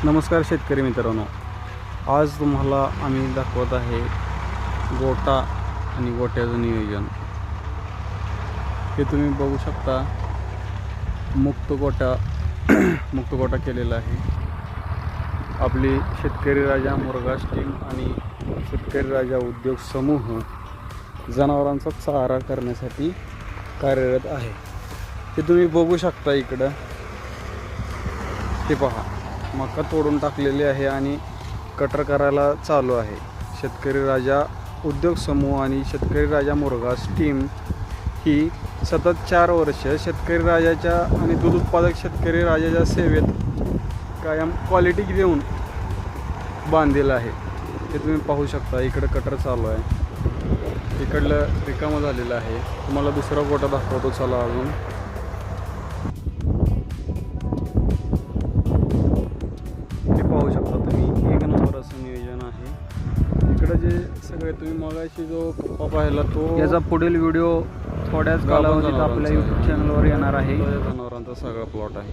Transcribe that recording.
नमस्कार शेतकरी मित्रांनो, आज तुम्हाला आम्ही दाखवत आहे गोटा आणि गोट्याचं नियोजन। हे तुम्ही बघू शकता, मुक्त गोटा केलेला आहे। आपली शेतकरी राजा मुरघास टीम आणि शेतकरी राजा उद्योग समूह जनावरांचा चारा करण्यासाठी कार्यरत आहे। हे तुम्ही बघू शकता, इकडं ते पहा, मका तोडून टाकलेली आहे आणि कटर करायला चालू आहे। शेतकरी राजा उद्योग समूह आणि शेतकरी राजा मुरघास टीम ही सतत 4 वर्ष शेतकरी राजाच्या आणि दूध उत्पादक शेतकरी राजाच्या सेवेत कायम क्वालिटी देऊन बांधलेलं आहे। हे तुम्ही पाहू शकता, इकडं कटर चालू आहे, इकडलं रिकामं झालेलं आहे। तुम्हाला दुसरा गोटा दाखवतो, चला अजून। पाहू शकता तुम्ही, एक नंबर असं नियोजन आहे। इकडे जे सगळे तुम्ही मगाशी जो कप्पा पाहिला, तो याचा पुढील व्हिडिओ थोड्याच कालावधीत आपल्या YouTube चॅनलवर येणार आहे। जनावरांचा सगळा प्लॉट आहे।